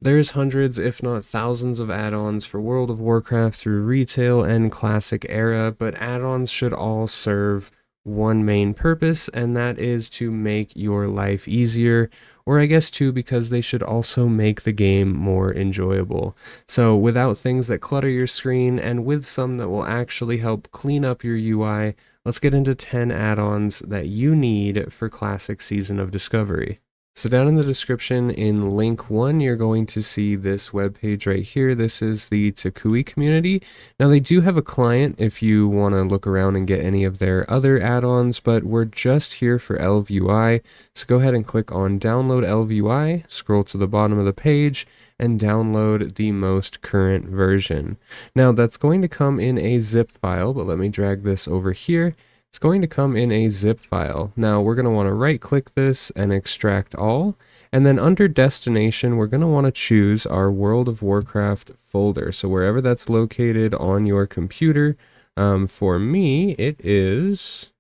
There's hundreds, if not thousands, of add-ons for World of Warcraft through retail and classic era, but add-ons should all serve one main purpose, and that is to make your life easier, or I guess two, because they should also make the game more enjoyable. So without things that clutter your screen, and with some that will actually help clean up your UI, let's get into 10 add-ons that you need for Classic Season of Discovery. So down in the description in link 1, you're going to see this webpage right here. This is the Tukui community. Now they do have a client if you want to look around and get any of their other add-ons, but we're just here for ElvUI. So go ahead and click on download ElvUI, scroll to the bottom of the page, and download the most current version. Now that's going to come in a zip file, but let me drag this over here. It's going to come in a zip file. Now we're going to want to right click this and extract all, and then under destination we're going to want to choose our World of Warcraft folder. So wherever that's located on your computer, for me it is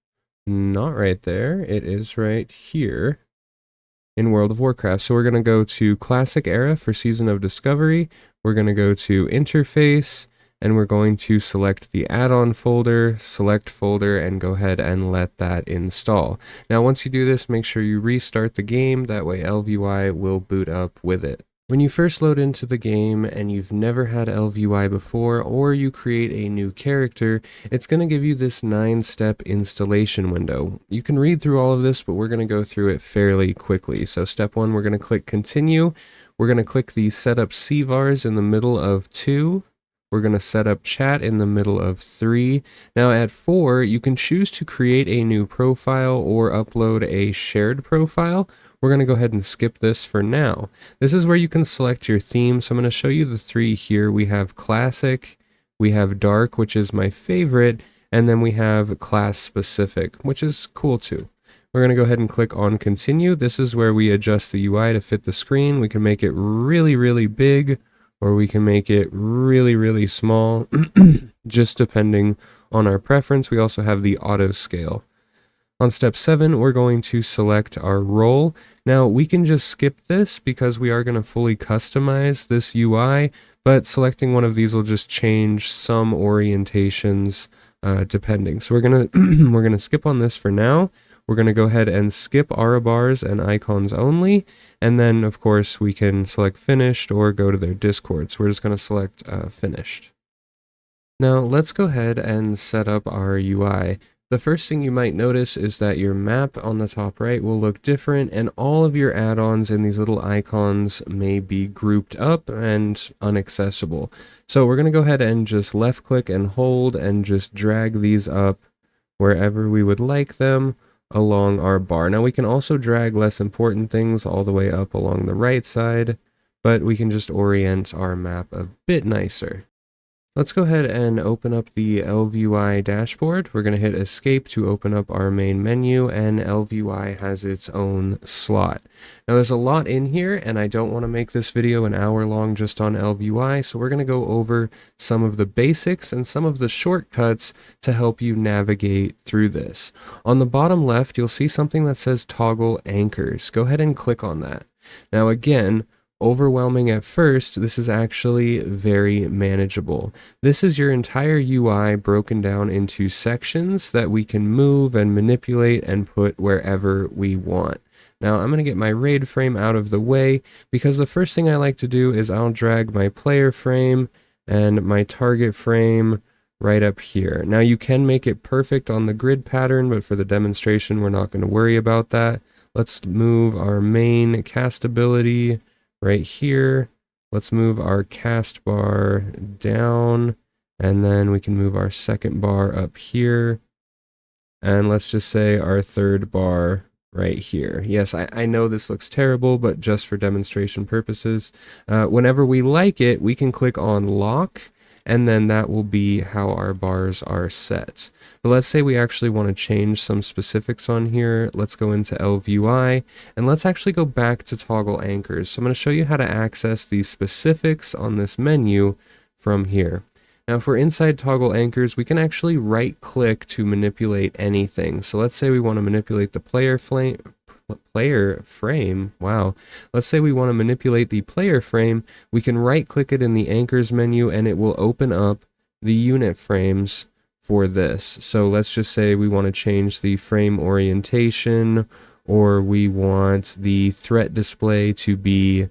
not right there, it is right here in World of Warcraft. So we're going to go to Classic Era for Season of Discovery, we're going to go to Interface, and we're going to select the add-on folder, select folder, and go ahead and let that install. Now once you do this, make sure you restart the game, that way ElvUI will boot up with it. When you first load into the game and you've never had ElvUI before, or you create a new character, it's going to give you this 9-step installation window. You can read through all of this, but we're going to go through it fairly quickly. So step 1, we're going to click continue. We're going to click the setup CVARs in the middle of 2. We're going to set up chat in the middle of 3. Now at 4, you can choose to create a new profile or upload a shared profile. We're going to go ahead and skip this for now. This is where you can select your theme. So I'm going to show you the 3 here. We have classic, we have dark, which is my favorite, and then we have class specific, which is cool too. We're going to go ahead and click on continue. This is where we adjust the UI to fit the screen. We can make it really, really big, or we can make it really, really small, just depending on our preference. We also have the auto scale. On step 7, we're going to select our role. Now we can just skip this because we are going to fully customize this UI, but selecting one of these will just change some orientations depending. So we're gonna skip on this for now. We're going to go ahead and skip aura bars and icons only, and then of course we can select finished or go to their Discord. So we're just going to select finished. Now let's go ahead and set up our UI. The first thing you might notice is that your map on the top right will look different, and all of your add-ons in these little icons may be grouped up and inaccessible. So we're going to go ahead and just left click and hold and just drag these up wherever we would like them along our bar. Now we can also drag less important things all the way up along the right side, but we can just orient our map a bit nicer. Let's go ahead and open up the ElvUI dashboard. We're going to hit escape to open up our main menu, and ElvUI has its own slot. Now there's a lot in here, and I don't want to make this video an hour long just on ElvUI, so we're going to go over some of the basics and some of the shortcuts to help you navigate through this. On the bottom left, you'll see something that says toggle anchors. Go ahead and click on that. Now again, overwhelming at first, this is actually very manageable. This is your entire UI broken down into sections that we can move and manipulate and put wherever we want. Now I'm going to get my raid frame out of the way, because the first thing I like to do is I'll drag my player frame and my target frame right up here. Now you can make it perfect on the grid pattern, but for the demonstration we're not going to worry about that. Let's move our main cast ability right here. Let's move our cast bar down, and then we can move our second bar up here, and let's just say our third bar right here. Yes, I know this looks terrible, but just for demonstration purposes, whenever we like it, we can click on lock, and then that will be how our bars are set. But let's say we actually want to change some specifics on here. Let's go into ElvUI, and let's actually go back to toggle anchors. So I'm going to show you how to access these specifics on this menu from here. Now for inside toggle anchors, we can actually right click to manipulate anything. So let's say we want to manipulate the player player frame. Wow. Let's say we want to manipulate the player frame. We can right click it in the anchors menu and it will open up the unit frames for this. So let's just say we want to change the frame orientation, or we want the threat display to be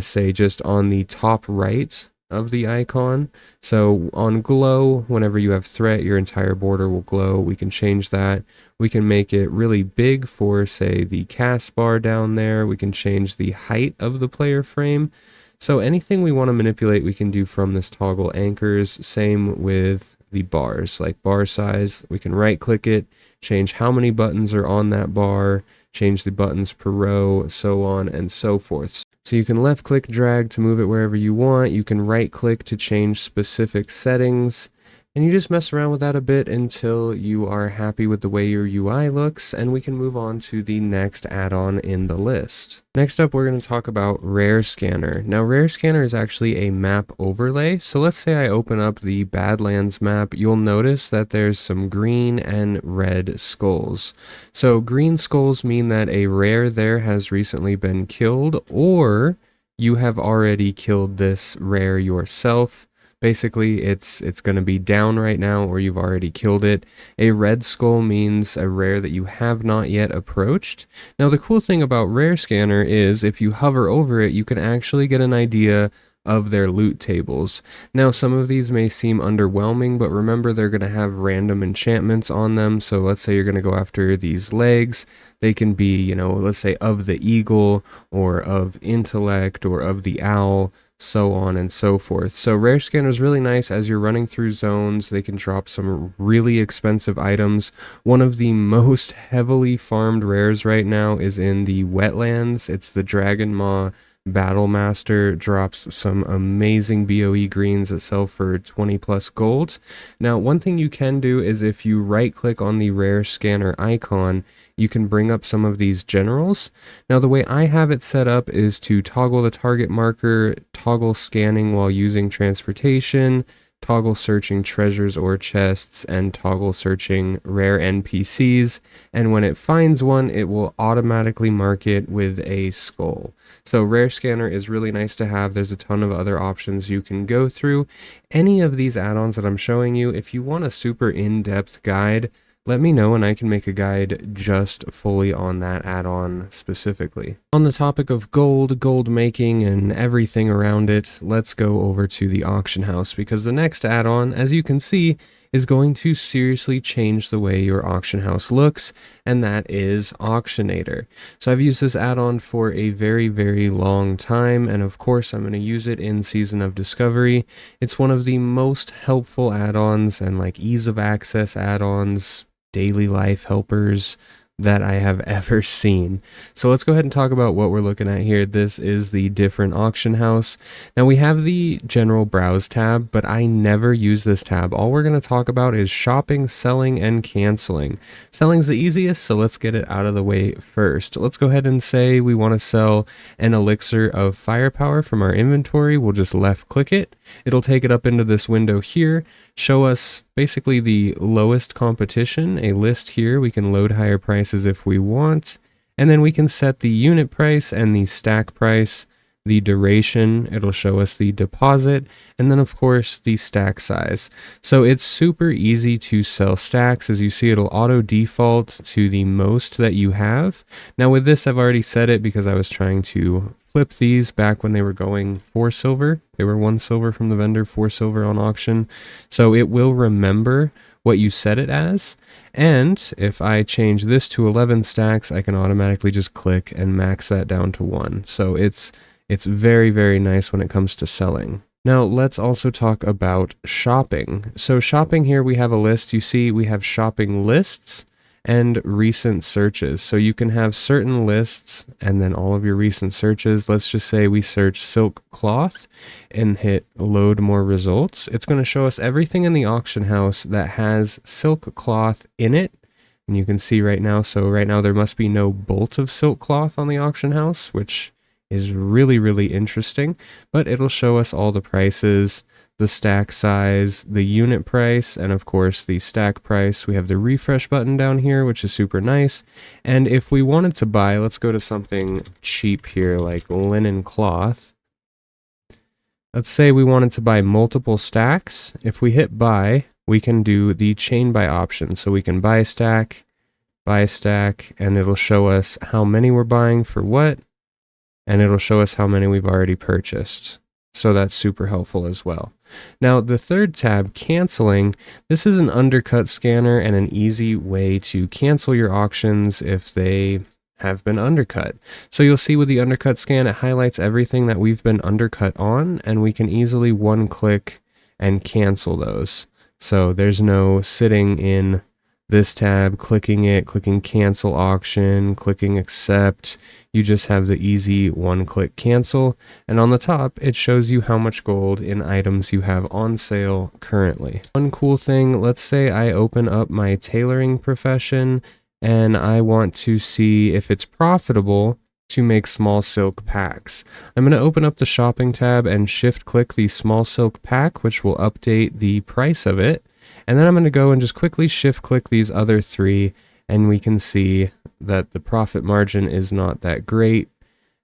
say just on the top right of the icon. So on glow, whenever you have threat, your entire border will glow. We can change that. We can make it really big for, say, the cast bar down there. We can change the height of the player frame. So anything we want to manipulate, we can do from this toggle anchors. Same with the bars, like bar size. We can right click it, change how many buttons are on that bar, change the buttons per row, so on and so forth. So you can left click drag to move it wherever you want. You can right click to change specific settings. And you just mess around with that a bit until you are happy with the way your UI looks, and we can move on to the next add-on in the list. Next up, we're going to talk about Rare Scanner. Now, Rare Scanner is actually a map overlay. So let's say I open up the Badlands map. You'll notice that there's some green and red skulls. So green skulls mean that a rare there has recently been killed, or you have already killed this rare yourself. Basically, it's going to be down right now, or you've already killed it. A red skull means a rare that you have not yet approached. Now, the cool thing about Rare Scanner is if you hover over it, you can actually get an idea of their loot tables. Now, some of these may seem underwhelming, but remember they're going to have random enchantments on them. So let's say you're going to go after these legs. They can be, you know, let's say of the eagle, or of intellect, or of the owl, so on and so forth. So Rare Scanner is really nice as you're running through zones. They can drop some really expensive items. One of the most heavily farmed rares right now is in the wetlands. It's the Dragon Maw Battle Master. Drops some amazing BOE greens that sell for 20 plus gold. Now, one thing you can do is if you right click on the Rare Scanner icon, you can bring up some of these generals. Now, the way I have it set up is to toggle the target marker, toggle scanning while using transportation, toggle searching treasures or chests, and toggle searching rare NPCs. And when it finds one, it will automatically mark it with a skull. So Rare Scanner is really nice to have. There's a ton of other options you can go through. Any of these add-ons that I'm showing you, if you want a super in-depth guide, let me know and I can make a guide just fully on that add-on specifically. On the topic of gold making, and everything around it, let's go over to the auction house, because the next add-on, as you can see, is going to seriously change the way your auction house looks, and that is Auctionator. So I've used this add-on for a very, very long time, and of course I'm going to use it in Season of Discovery. It's one of the most helpful add-ons and like ease of access add-ons, daily life helpers that I have ever seen. So let's go ahead and talk about what we're looking at here. This is the different auction house. Now we have the general browse tab, but I never use this tab. All we're going to talk about is shopping, selling, and canceling. Selling's the easiest, so let's get it out of the way first. Let's go ahead and say we want to sell an elixir of firepower from our inventory. We'll just left click it. It'll take it up into this window here, show us basically the lowest competition, a list here. We can load higher prices if we want, and then we can set the unit price and the stack price, the duration. It'll show us the deposit, and then of course the stack size. So it's super easy to sell stacks. As you see, it'll auto default to the most that you have. Now with this, I've already set it because I was trying to flip these back when they were going 4 silver. They were 1 silver from the vendor, 4 silver on auction. So it will remember what you set it as. And if I change this to 11 stacks, I can automatically just click and max that down to 1. So it's very, very nice when it comes to selling. Now let's also talk about shopping. So shopping here, we have a list. You see we have shopping lists and recent searches. So you can have certain lists and then all of your recent searches. Let's just say we search silk cloth and hit load more results. It's going to show us everything in the auction house that has silk cloth in it. And you can see right now, so right now there must be no bolt of silk cloth on the auction house, which is really, really interesting, but it'll show us all the prices, the stack size, the unit price, and of course the stack price. We have the refresh button down here, which is super nice. And if we wanted to buy, let's go to something cheap here like linen cloth. Let's say we wanted to buy multiple stacks. If we hit buy, we can do the chain buy option. So we can buy stack, and it'll show us how many we're buying for what, and it'll show us how many we've already purchased. So that's super helpful as well. Now the third tab, canceling, this is an undercut scanner and an easy way to cancel your auctions if they have been undercut. So you'll see with the undercut scan, it highlights everything that we've been undercut on, and we can easily one click and cancel those. So there's no sitting in this tab, clicking it, clicking cancel auction, clicking accept. You just have the easy one-click cancel, and on the top it shows you how much gold in items you have on sale currently. One cool thing, let's say I open up my tailoring profession and I want to see if it's profitable to make small silk packs. I'm going to open up the shopping tab and shift click the small silk pack, which will update the price of it. And then I'm going to go and just quickly shift click these other three, and we can see that the profit margin is not that great.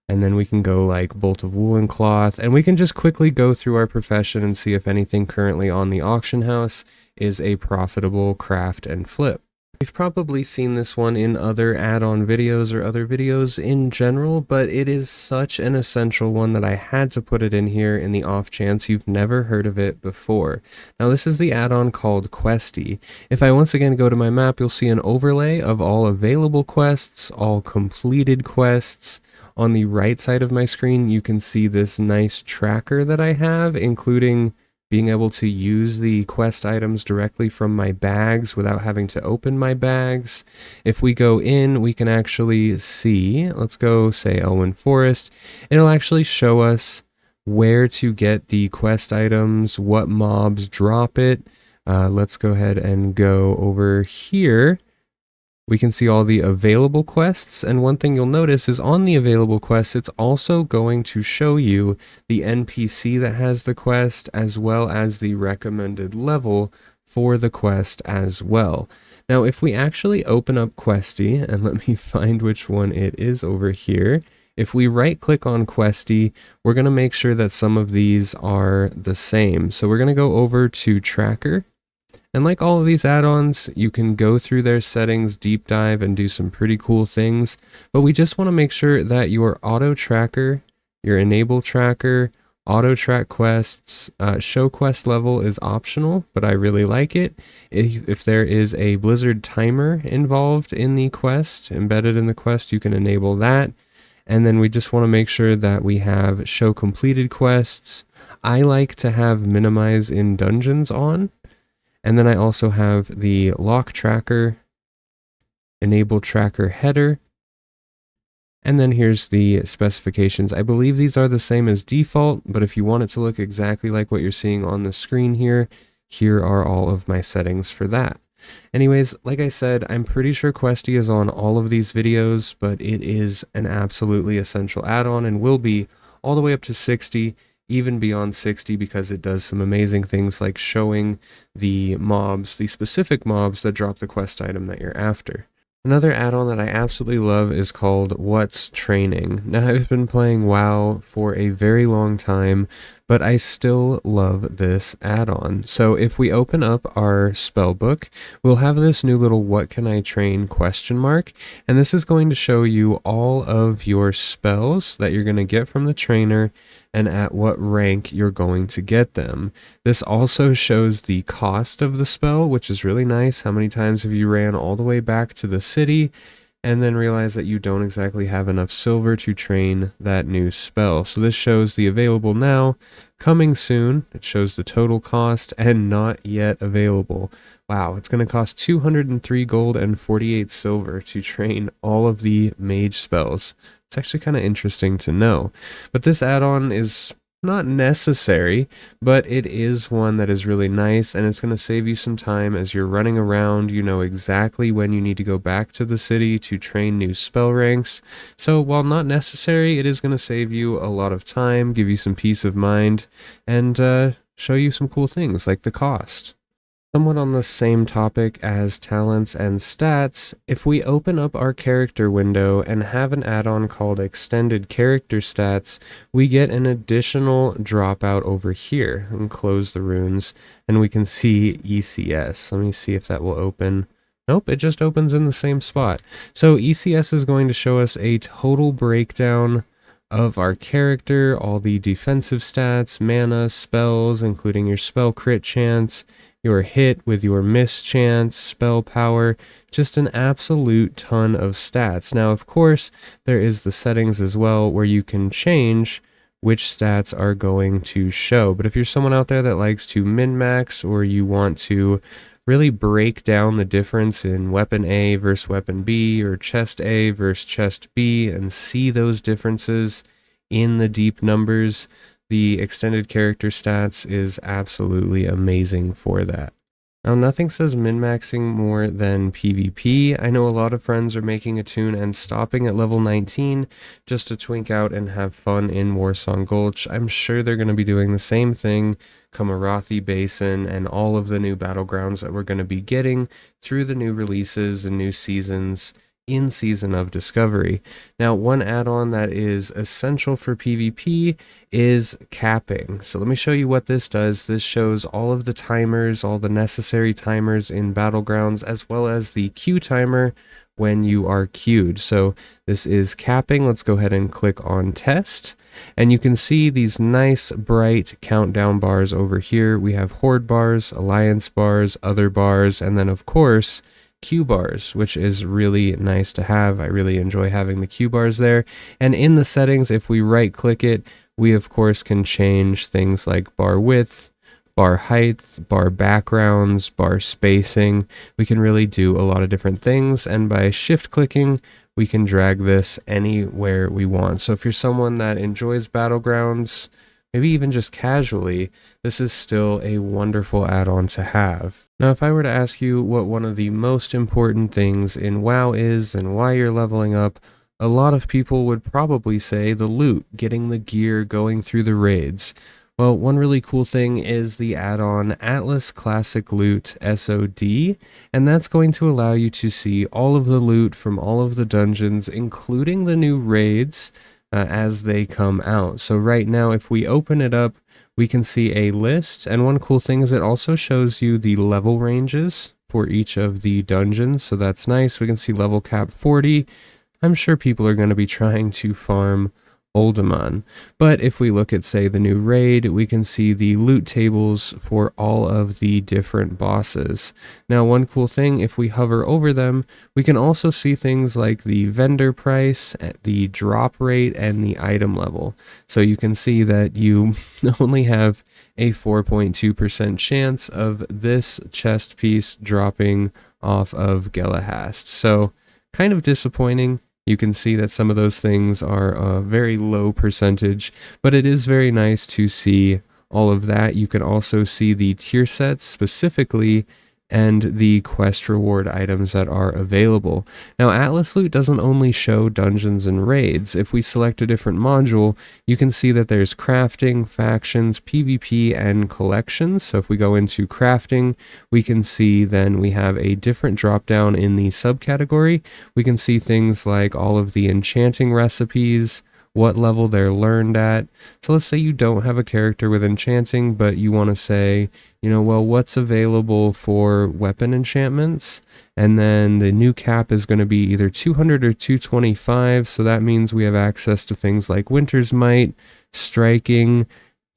And then we can go like bolt of woolen cloth, and we can just quickly go through our profession and see if anything currently on the auction house is a profitable craft and flip. You've probably seen this one in other add-on videos or other videos in general, but it is such an essential one that I had to put it in here in the off chance you've never heard of it before. Now this is the add-on called Questy. If I once again go to my map, you'll see an overlay of all available quests, all completed quests. On the right side of my screen, you can see this nice tracker that I have, including being able to use the quest items directly from my bags without having to open my bags. If we go in, we can actually see, let's go say Elwyn Forest, it'll actually show us where to get the quest items, what mobs drop it. Let's go ahead and go over here. We can see all the available quests, and one thing you'll notice is on the available quests, it's also going to show you the NPC that has the quest, as well as the recommended level for the quest as well. Now, if we actually open up Questy, and let me find which one it is over here, if we right click on Questy, we're going to make sure that some of these are the same. So we're going to go over to Tracker. And like all of these add-ons, you can go through their settings, deep dive, and do some pretty cool things. But we just want to make sure that your auto tracker, your enable tracker, auto track quests, show quest level is optional, but I really like it. If there is a Blizzard timer involved in the quest, embedded in the quest, you can enable that. And then we just want to make sure that we have show completed quests. I like to have minimize in dungeons on. And then I also have the lock tracker, enable tracker header, and then here's the specifications. I believe these are the same as default, but if you want it to look exactly like what you're seeing on the screen here, here are all of my settings for that. Anyways, like I said, I'm pretty sure Questy is on all of these videos, but it is an absolutely essential add-on and will be all the way up to 60. Even beyond 60, because it does some amazing things like showing the mobs, the specific mobs that drop the quest item that you're after. Another add-on that I absolutely love is called What's Training. Now, I've been playing WoW for a very long time, but I still love this add-on. So if we open up our spell book, we'll have this new little what can I train question mark, and this is going to show you all of your spells that you're going to get from the trainer and at what rank you're going to get them. This also shows the cost of the spell, which is really nice. How many times have you ran all the way back to the city and then realize that you don't exactly have enough silver to train that new spell? So this shows the available now, coming soon. It shows the total cost, and not yet available. Wow, it's going to cost 203 gold and 48 silver to train all of the mage spells. It's actually kind of interesting to know. But this add-on is not necessary, but it is one that is really nice, and it's going to save you some time as you're running around. You know exactly when you need to go back to the city to train new spell ranks. So while not necessary, it is going to save you a lot of time, give you some peace of mind, and show you some cool things like the cost. Somewhat on the same topic as talents and stats, if we open up our character window and have an add-on called Extended Character Stats, we get an additional dropout over here. And close the runes, and we can see ECS. Let me see if that will open. Nope, it just opens in the same spot. So ECS is going to show us a total breakdown of our character, all the defensive stats, mana, spells, including your spell crit chance, your hit with your miss chance, spell power, just an absolute ton of stats. Now, of course, there is the settings as well where you can change which stats are going to show. But if you're someone out there that likes to min-max, or you want to really break down the difference in weapon A versus weapon B, or chest A versus chest B, and see those differences in the deep numbers, the extended character stats is absolutely amazing for that. Now, nothing says min-maxing more than PvP. I know a lot of friends are making a tune and stopping at level 19 just to twink out and have fun in Warsong Gulch. I'm sure they're going to be doing the same thing come Arathi Basin and all of the new battlegrounds that we're going to be getting through the new releases and new seasons in Season of Discovery. Now, one add-on that is essential for PvP is capping. So let me show you what this does. This shows all of the timers, all the necessary timers in Battlegrounds, as well as the queue timer when you are queued. So this is capping. Let's go ahead and click on test. And you can see these nice bright countdown bars over here. We have Horde bars, Alliance bars, other bars, and then of course Q bars, which is really nice to have. I really enjoy having the Q bars there. And in the settings, if we right click it, we of course can change things like bar width, bar height, bar backgrounds, bar spacing. We can really do a lot of different things, and by shift clicking we can drag this anywhere we want. So if you're someone that enjoys Battlegrounds, maybe even just casually, this is still a wonderful add-on to have. Now, if I were to ask you what one of the most important things in WoW is and why you're leveling up, a lot of people would probably say the loot, getting the gear, going through the raids. Well, one really cool thing is the add-on Atlas Classic Loot SOD, and that's going to allow you to see all of the loot from all of the dungeons, including the new raids, as they come out. So right now, if we open it up, we can see a list, and one cool thing is it also shows you the level ranges for each of the dungeons, so that's nice. We can see level cap 40. I'm sure people are going to be trying to farm Uldaman. But if we look at, say, the new raid, we can see the loot tables for all of the different bosses. Now, one cool thing, if we hover over them, we can also see things like the vendor price, the drop rate, and the item level. So you can see that you only have a 4.2% chance of this chest piece dropping off of Gelahast. So kind of disappointing. You can see that some of those things are a very low percentage, but it is very nice to see all of that. You can also see the tier sets specifically and the quest reward items that are available. Now, AtlasLoot doesn't only show dungeons and raids. If we select a different module, you can see that there's crafting, factions, PvP, and collections. So if we go into crafting, we can see then we have a different drop down in the subcategory. We can see things like all of the enchanting recipes, what level they're learned at. So let's say you don't have a character with enchanting, but you want to say, you know, well, what's available for weapon enchantments? And then the new cap is going to be either 200 or 225. So that means we have access to things like Winter's Might, striking,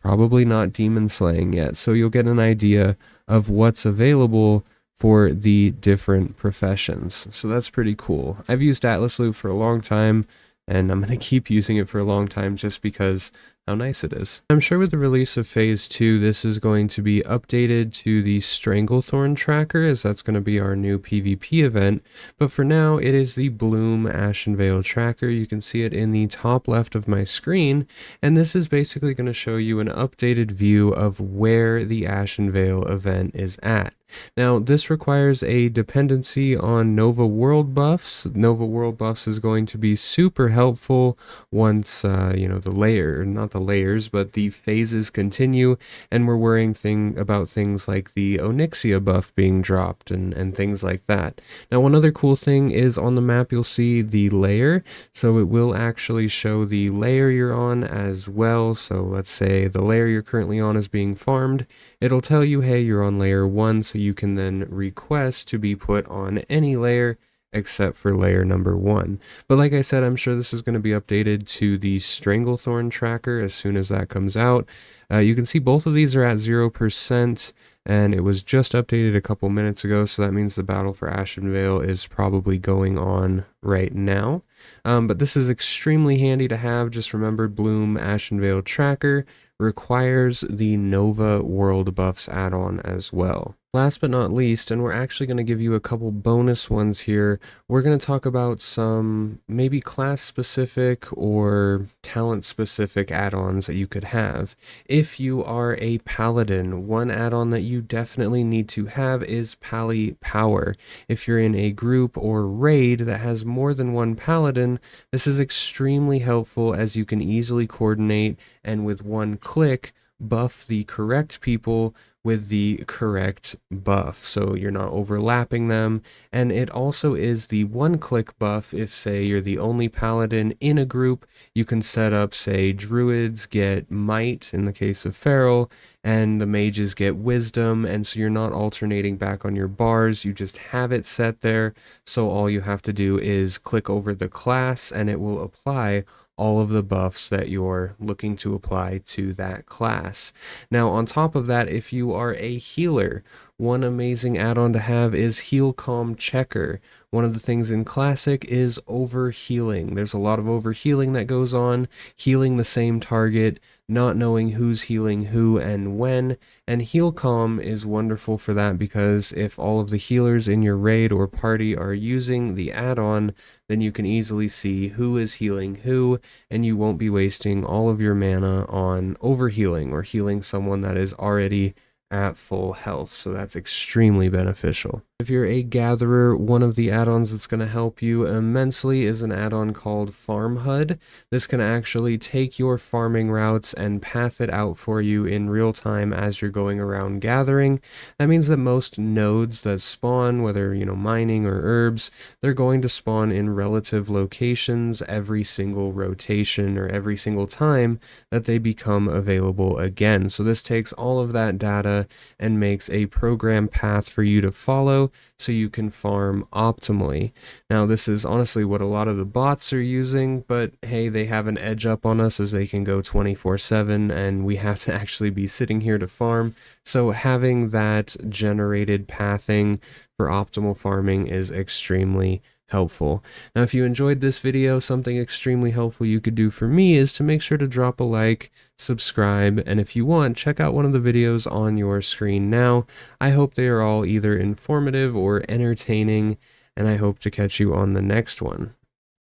probably not demon slaying yet. So you'll get an idea of what's available for the different professions. So that's pretty cool. I've used AtlasLoot for a long time, and I'm going to keep using it for a long time just because how nice it is. I'm sure with the release of Phase 2, this is going to be updated to the Stranglethorn tracker, as that's going to be our new PvP event. But for now, it is the Bloom Ashenvale tracker. You can see it in the top left of my screen, and this is basically going to show you an updated view of where the Ashenvale event is at. Now, this requires a dependency on Nova World buffs. Nova World buffs is going to be super helpful once, you know, the layer, not the layers, but the phases continue, and we're worrying about things like the Onyxia buff being dropped and things like that. Now, one other cool thing is on the map, you'll see the layer, so it will actually show the layer you're on as well. So let's say the layer you're currently on is being farmed. It'll tell you, hey, you're on layer 1, so you can then request to be put on any layer except for layer number 1. But like I said, I'm sure this is going to be updated to the Stranglethorn tracker as soon as that comes out. You can see both of these are at 0%, and it was just updated a couple minutes ago, so that means the battle for Ashenvale is probably going on right now. But this is extremely handy to have. Just remember, Bloom Ashenvale tracker requires the Nova World Buffs add-on as well. Last but not least, and we're actually going to give you a couple bonus ones here, we're going to talk about some maybe class-specific or talent-specific add-ons that you could have. If you are a paladin, one add-on that you definitely need to have is Pally Power. If you're in a group or raid that has more than one paladin, this is extremely helpful as you can easily coordinate and with one click buff the correct people with the correct buff, so you're not overlapping them. And it also is the one-click buff. If, say, you're the only paladin in a group, you can set up, say, druids get might in the case of feral, and the mages get wisdom, and so you're not alternating back on your bars, you just have it set there, so all you have to do is click over the class and it will apply all of the buffs that you're looking to apply to that class. Now, on top of that, if you are a healer, one amazing add-on to have is Heal Calm Checker. One of the things in Classic is overhealing. There's a lot of overhealing that goes on, healing the same target, not knowing who's healing who and when, and Heal Calm is wonderful for that because if all of the healers in your raid or party are using the add-on, then you can easily see who is healing who, and you won't be wasting all of your mana on overhealing or healing someone that is already at full health, so that's extremely beneficial. If you're a gatherer, one of the add-ons that's going to help you immensely is an add-on called Farm HUD. This can actually take your farming routes and path it out for you in real time as you're going around gathering. That means that most nodes that spawn, whether mining or herbs, they're going to spawn in relative locations every single rotation or every single time that they become available again. So this takes all of that data and makes a program path for you to follow so you can farm optimally. Now, this is honestly what a lot of the bots are using, but hey, they have an edge up on us as they can go 24/7 and we have to actually be sitting here to farm. So having that generated pathing for optimal farming is extremely helpful. Now, if you enjoyed this video, something extremely helpful you could do for me is to make sure to drop a like, subscribe, and if you want, check out one of the videos on your screen now. I hope they are all either informative or entertaining, and I hope to catch you on the next one.